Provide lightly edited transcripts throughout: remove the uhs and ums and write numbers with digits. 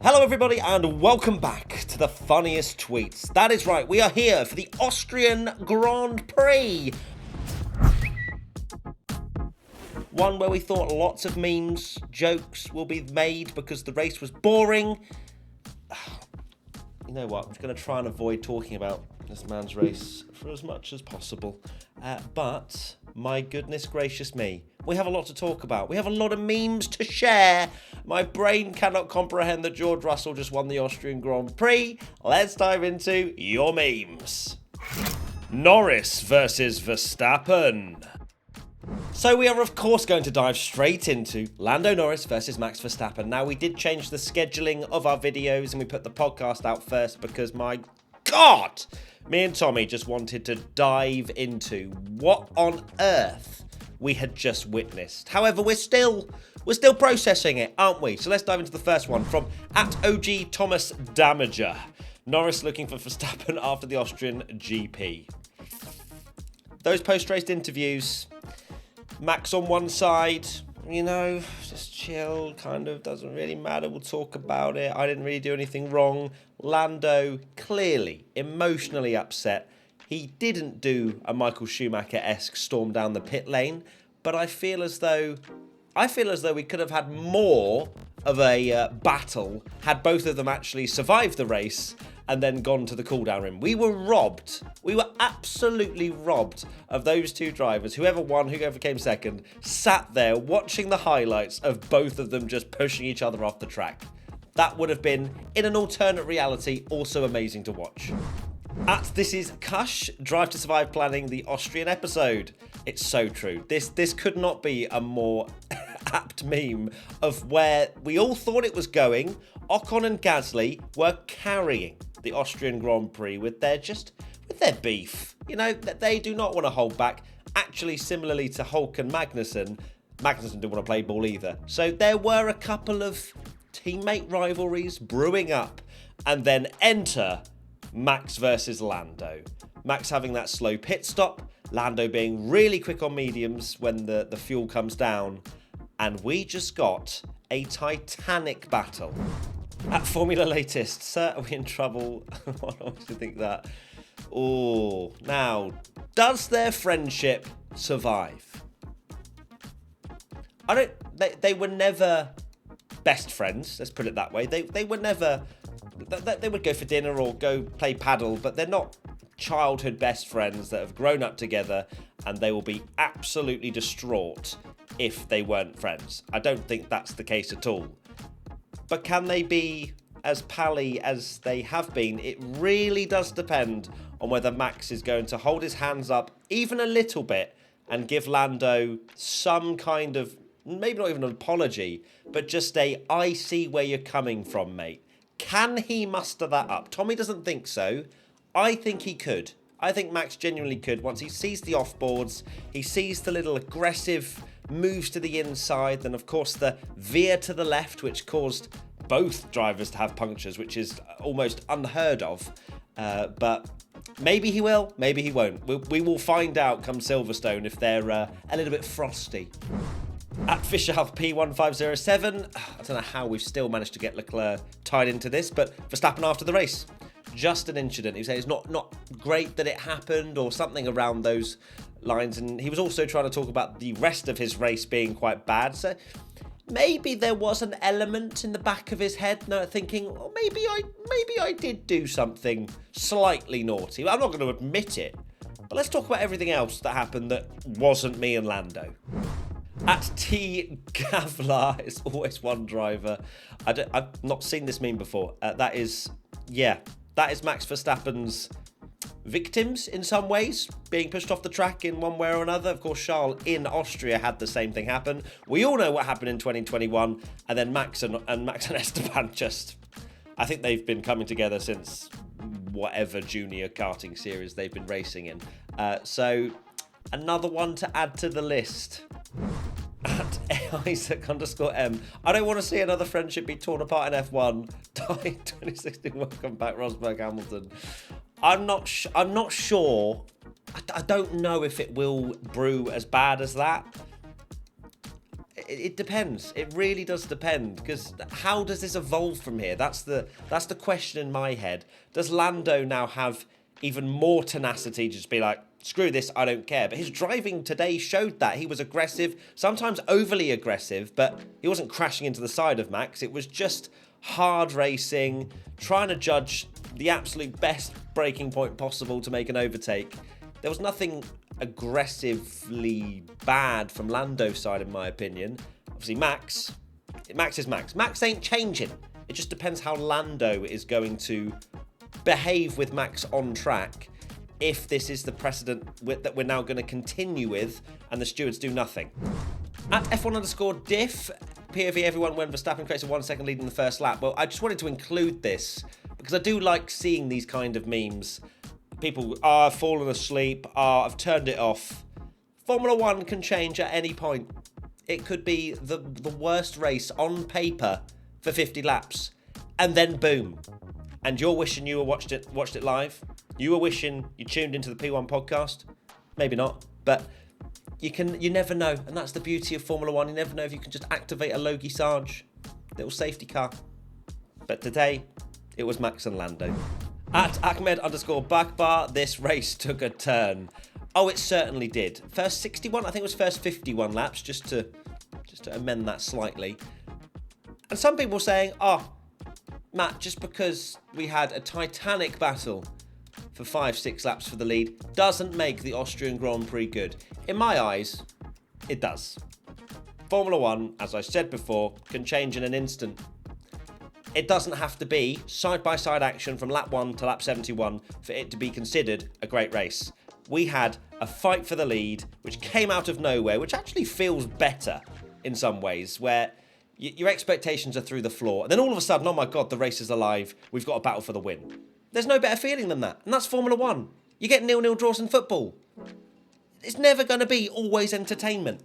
Hello everybody and welcome back to the funniest tweets. That is right, we are here for the Austrian Grand Prix. One where we thought lots of memes, jokes will be made because the race was boring. You know what, I'm just going to try and avoid talking about this man's race for as much as possible. But my goodness gracious me, we have a lot to talk about. We have a lot of memes to share. My brain cannot comprehend that George Russell just won the Austrian Grand Prix. Let's dive into your memes. Norris versus Verstappen. So we are of course going to dive straight into Lando Norris versus Max Verstappen. Now we did change the scheduling of our videos and we put the podcast out first because my God, me and Tommy just wanted to dive into what on earth we had just witnessed. However, we're still processing it, aren't we? So let's dive into the first one from @OG Thomas Damager. Norris looking for Verstappen after the Austrian GP. Those post-race interviews, Max on one side, you know, just chill, kind of doesn't really matter, we'll talk about it, I didn't really do anything wrong. Lando clearly emotionally upset. He didn't do a Michael Schumacher-esque storm down the pit lane, but I feel as though we could have had more of a battle had both of them actually survived the race and then gone to the cool-down room. We were robbed. We were absolutely robbed of those two drivers. Whoever won, whoever came second, sat there watching the highlights of both of them just pushing each other off the track. That would have been, in an alternate reality, also amazing to watch. This is Kush, Drive to Survive planning the Austrian episode. It's so true. This could not be a more apt meme of where we all thought it was going. Ocon and Gasly were carrying the Austrian Grand Prix with their beef. You know, they do not want to hold back. Actually, similarly to Hulk and Magnussen didn't want to play ball either. So there were a couple of teammate rivalries brewing up, and then enter Max versus Lando. Max having that slow pit stop, Lando being really quick on mediums when the fuel comes down, and we just got a titanic battle. At Formula Latest, sir, are we in trouble? What do you think that? Oh, now, does their friendship survive? They were never best friends, let's put it that way. They were never, they would go for dinner or go play paddle, but they're not childhood best friends that have grown up together, and they will be absolutely distraught if they weren't friends. I don't think that's the case at all. But can they be as pally as they have been? It really does depend on whether Max is going to hold his hands up even a little bit and give Lando some kind of, maybe not even an apology, but just a, I see where you're coming from, mate. Can he muster that up? Tommy doesn't think so. I think he could. I think Max genuinely could. Once he sees the offboards, he sees the little aggressive moves to the inside, then of course the veer to the left, which caused both drivers to have punctures, which is almost unheard of. But maybe he will, maybe he won't. We will find out come Silverstone if they're a little bit frosty. At Fischerhalf P1507, I don't know how we've still managed to get Leclerc tied into this, but Verstappen after the race. Just an incident. He said it's not great that it happened or something around those lines. And he was also trying to talk about the rest of his race being quite bad. So maybe there was an element in the back of his head now thinking, oh, maybe I did do something slightly naughty. I'm not going to admit it. But let's talk about everything else that happened that wasn't me and Lando. At T Gavlar, it's always one driver. I've not seen this meme before. That is Max Verstappen's victims in some ways, being pushed off the track in one way or another. Of course, Charles in Austria had the same thing happen. We all know what happened in 2021, and then Max and Esteban just, I think they've been coming together since whatever junior karting series they've been racing in. So another one to add to the list. At Isaac_M. I don't want to see another friendship be torn apart in F1. 2016, welcome back, Rosberg Hamilton. I'm not sure. I don't know if it will brew as bad as that. it depends. It really does depend, because how does this evolve from here? That's the question in my head. Does Lando now have even more tenacity to just be like, screw this, I don't care? But his driving today showed that. He was aggressive, sometimes overly aggressive, but he wasn't crashing into the side of Max. It was just hard racing, trying to judge the absolute best braking point possible to make an overtake. There was nothing aggressively bad from Lando's side, in my opinion. Obviously, Max is Max. Max ain't changing. It just depends how Lando is going to behave with Max on track, if this is the precedent that we're now going to continue with and the stewards do nothing. At F1_diff, POV everyone when Verstappen creates a 1 second lead in the first lap. Well, I just wanted to include this because I do like seeing these kind of memes. People, I've fallen asleep, I've turned it off. Formula One can change at any point. It could be the worst race on paper for 50 laps. And then boom. And you're wishing you watched it live. You were wishing you tuned into the P1 podcast. Maybe not, but you never know. And that's the beauty of Formula One. You never know if you can just activate a Logie Sarge, little safety car. But today, it was Max and Lando. At Ahmed_Bakbar, this race took a turn. Oh, it certainly did. First 61, I think it was first 51 laps, just to amend that slightly. And some people were saying, Matt, just because we had a titanic battle for 5-6 laps for the lead doesn't make the Austrian Grand Prix good. In my eyes, it does. Formula One, as I said before, can change in an instant. It doesn't have to be side-by-side action from lap 1 to lap 71 for it to be considered a great race. We had a fight for the lead, which came out of nowhere, which actually feels better in some ways, where your expectations are through the floor. And then all of a sudden, oh my God, the race is alive. We've got a battle for the win. There's no better feeling than that. And that's Formula One. You get 0-0 draws in football. It's never going to be always entertainment.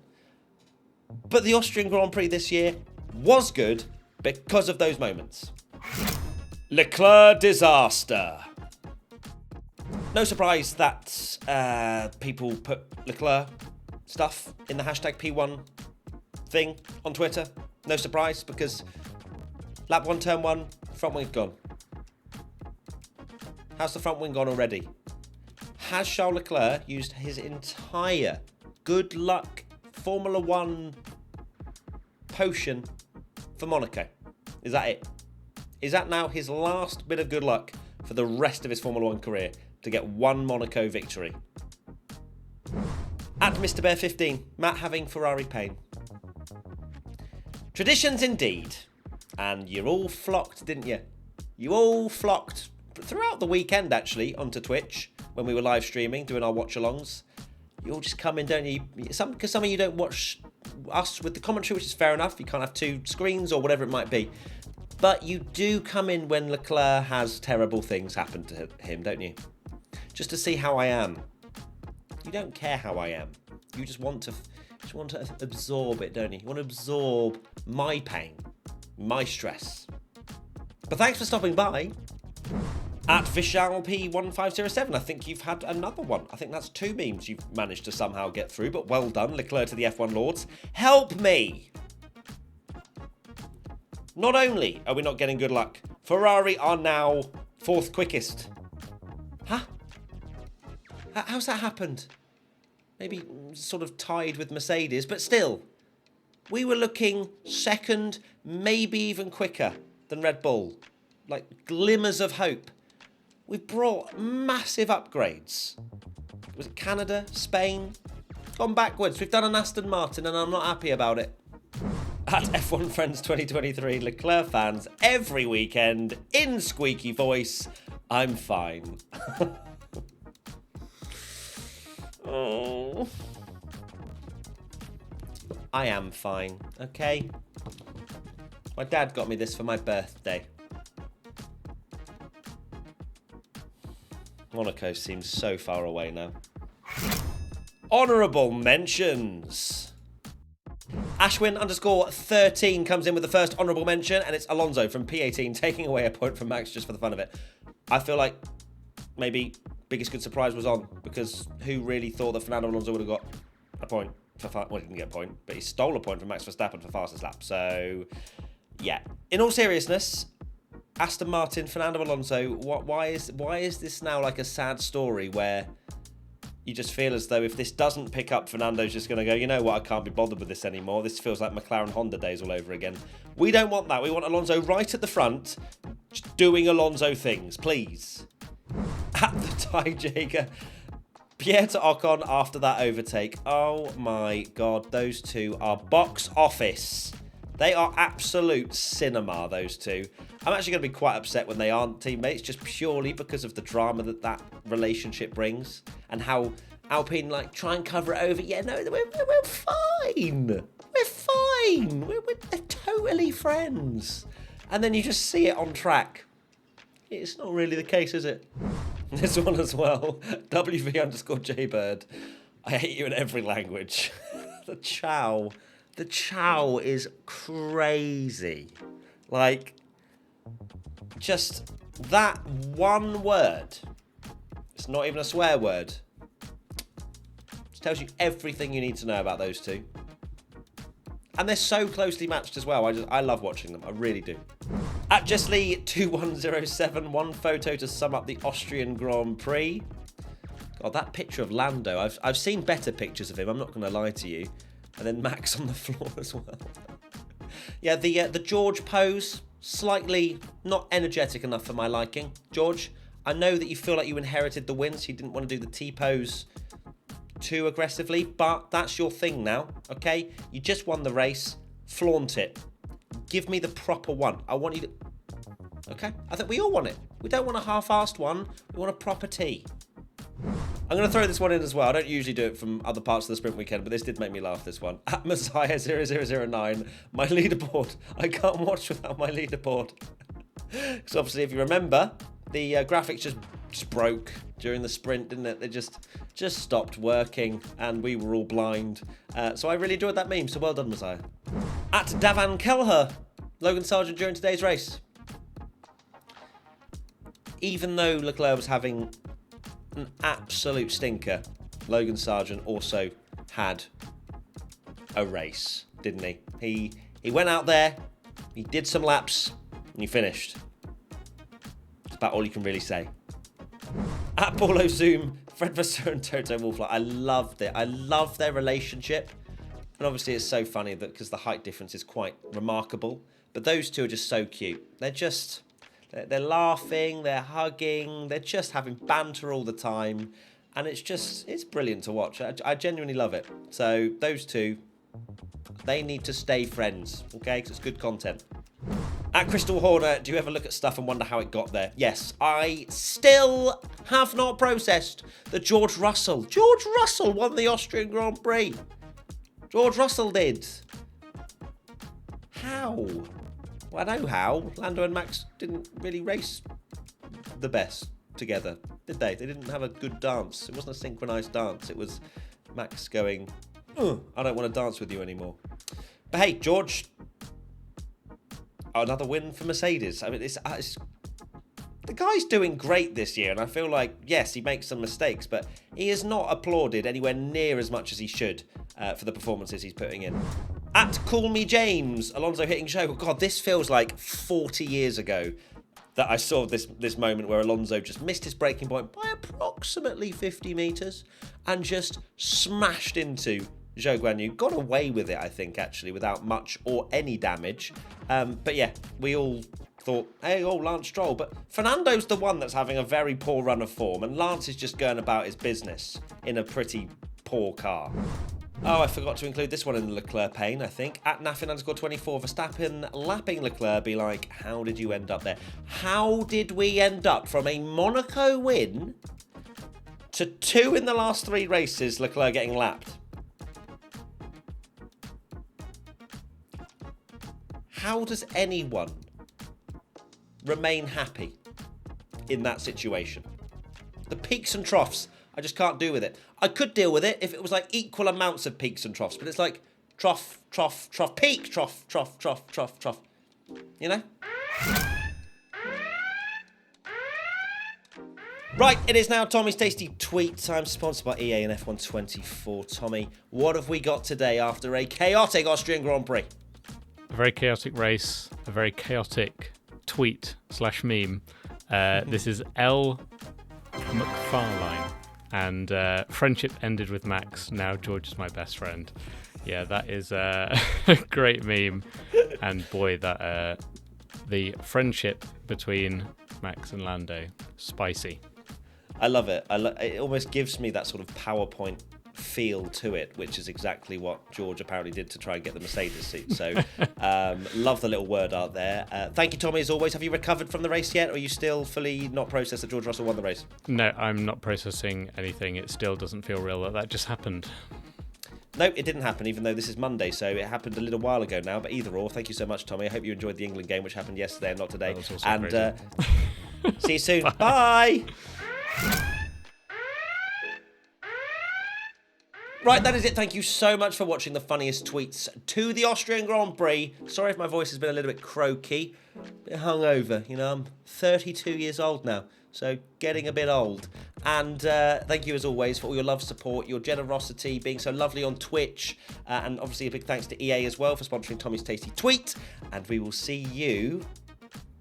But the Austrian Grand Prix this year was good because of those moments. LCL Disaster. No surprise that people put Leclerc stuff in the hashtag P1 thing on Twitter. No surprise, because lap 1, turn 1, front wing's gone. How's the front wing gone already? Has Charles Leclerc used his entire good luck Formula One potion for Monaco? Is that it? Is that now his last bit of good luck for the rest of his Formula One career, to get one Monaco victory? At Mr. Bear 15, Matt having Ferrari pain. Traditions indeed. And you all flocked, didn't you? You all flocked throughout the weekend, actually, onto Twitch when we were live streaming, doing our watch-alongs. You all just come in, don't you? Because some of you don't watch us with the commentary, which is fair enough. You can't have two screens or whatever it might be. But you do come in when Leclerc has terrible things happen to him, don't you? Just to see how I am. You don't care how I am. You just want to absorb it, don't you? You want to absorb my pain, my stress. But thanks for stopping by. At Vishal P1507, I think you've had another one. I think that's 2 memes you've managed to somehow get through, but well done, Leclerc to the F1 Lords. Help me! Not only are we not getting good luck, Ferrari are now 4th quickest. Huh? How's that happened? Maybe sort of tied with Mercedes, but still. We were looking 2nd, maybe even quicker than Red Bull. Like glimmers of hope. We've brought massive upgrades. Was it Canada, Spain? Gone backwards. We've done an Aston Martin and I'm not happy about it. At F1 Friends 2023, Leclerc fans every weekend in squeaky voice, I'm fine. Oh. I am fine, okay? My dad got me this for my birthday. Monaco seems so far away now. Honourable mentions. Ashwin_13 comes in with the first honourable mention, and it's Alonso from P18 taking away a point from Max just for the fun of it. I feel like maybe biggest good surprise was on, because who really thought that Fernando Alonso would have got a point? well, he didn't get a point, but he stole a point from Max Verstappen for fastest lap. So, yeah. In all seriousness, Aston Martin, Fernando Alonso, why is this now like a sad story where you just feel as though if this doesn't pick up, Fernando's just going to go, you know what, I can't be bothered with this anymore. This feels like McLaren Honda days all over again. We don't want that. We want Alonso right at the front, just doing Alonso things, please. At the tie, Jager. Pierre to Ocon after that overtake. Oh my God, those two are box office. They are absolute cinema, those two. I'm actually going to be quite upset when they aren't teammates, just purely because of the drama that relationship brings and how Alpine like try and cover it over. Yeah, no, we're fine. We're fine. They're totally friends. And then you just see it on track. It's not really the case, is it? This one as well. WV_Jaybird. I hate you in every language. The chow. The chow is crazy. Like, just that one word. It's not even a swear word. It tells you everything you need to know about those two. And they're so closely matched as well. I love watching them. I really do. At Justly2107, one photo to sum up the Austrian Grand Prix. God, that picture of Lando. I've seen better pictures of him. I'm not going to lie to you. And then Max on the floor as well. Yeah, the George pose, slightly not energetic enough for my liking. George, I know that you feel like you inherited the win, so you didn't want to do the T-pose too aggressively, but that's your thing now, okay? You just won the race. Flaunt it. Give me the proper one. I want you to... Okay? I think we all want it. We don't want a half-assed one. We want a proper T. I'm going to throw this one in as well. I don't usually do it from other parts of the sprint weekend, but this did make me laugh, this one. At Messiah0009, my leaderboard. I can't watch without my leaderboard. Because obviously, if you remember, the graphics just broke during the sprint, didn't it? They just stopped working, and we were all blind. So I really enjoyed that meme, so well done, Messiah. At Davan Kelher, Logan Sargent during today's race. Even though Leclerc was having an absolute stinker, Logan Sargent also had a race, didn't he? He went out there, he did some laps, and he finished. That's about all you can really say. At Paulo Zoom, Fred Vasseur and Toto Wolff, I loved it. I love their relationship. And obviously it's so funny that because the height difference is quite remarkable. But those two are just so cute. They're laughing, they're hugging, they're just having banter all the time. And it's brilliant to watch. I genuinely love it. So those two, they need to stay friends, okay? Because it's good content. At Crystal Horner, do you ever look at stuff and wonder how it got there? Yes, I still have not processed that George Russell won the Austrian Grand Prix. George Russell did. How? Well, I know how. Lando and Max didn't really race the best together, did they? They didn't have a good dance. It wasn't a synchronized dance. It was Max going, I don't want to dance with you anymore. But hey, George, another win for Mercedes. I mean, the guy's doing great this year, and I feel like, yes, he makes some mistakes, but he is not applauded anywhere near as much as he should for the performances he's putting in. At Call Me James, Alonso hitting show. God, this feels like 40 years ago that I saw this moment where Alonso just missed his braking point by approximately 50 metres and just smashed into Zhou Guanyu. Got away with it, I think, actually, without much or any damage. But yeah, we all thought, hey, Lance Stroll. But Fernando's the one that's having a very poor run of form, and Lance is just going about his business in a pretty poor car. Oh, I forgot to include this one in the Leclerc pane, I think. At Naffin_24, Verstappen lapping Leclerc, be like, how did you end up there? How did we end up from a Monaco win to 2 in the last 3 races, Leclerc getting lapped? How does anyone remain happy in that situation? The peaks and troughs, I just can't deal with it. I could deal with it if it was like equal amounts of peaks and troughs, but it's like trough, trough, trough, peak, trough, trough, trough, trough, trough. You know? Right, it is now Tommy's Tasty Tweets. I'm sponsored by EA and F124. Tommy, what have we got today after a chaotic Austrian Grand Prix? A very chaotic race, a very chaotic tweet/meme. This is L. McFarlane. And friendship ended with Max. Now George is my best friend. Yeah, that is a great meme. And boy, that the friendship between Max and Lando, spicy. I love it. It almost gives me that sort of PowerPoint feel to it, which is exactly what George apparently did to try and get the Mercedes seat. So love the little word art there. Thank you, Tommy, as always. Have you recovered from the race yet, or are you still fully not processed that George Russell won the race? No, I'm not processing anything. It still doesn't feel real that just happened. No, it didn't happen, even though this is Monday, so it happened a little while ago now. But either or, thank you so much, Tommy. I hope you enjoyed the England game, which happened yesterday and not today. That was also And see you soon. Bye. Right, that is it. Thank you so much for watching the funniest tweets to the Austrian Grand Prix. Sorry if my voice has been a little bit croaky, a bit hungover. You know, I'm 32 years old now, so getting a bit old. And thank you, as always, for all your love, support, your generosity, being so lovely on Twitch. And obviously a big thanks to EA as well for sponsoring Tommy's Tasty Tweet. And we will see you,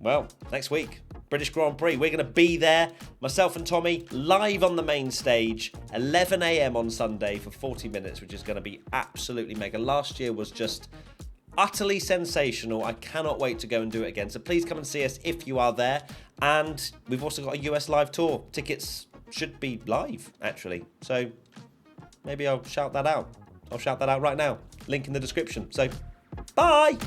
well, next week. British Grand Prix. We're going to be there, myself and Tommy, live on the main stage, 11 a.m. on Sunday for 40 minutes, which is going to be absolutely mega. Last year was just utterly sensational. I cannot wait to go and do it again. So please come and see us if you are there. And we've also got a US live tour. Tickets should be live, actually. So maybe I'll shout that out. I'll shout that out right now. Link in the description. So, bye!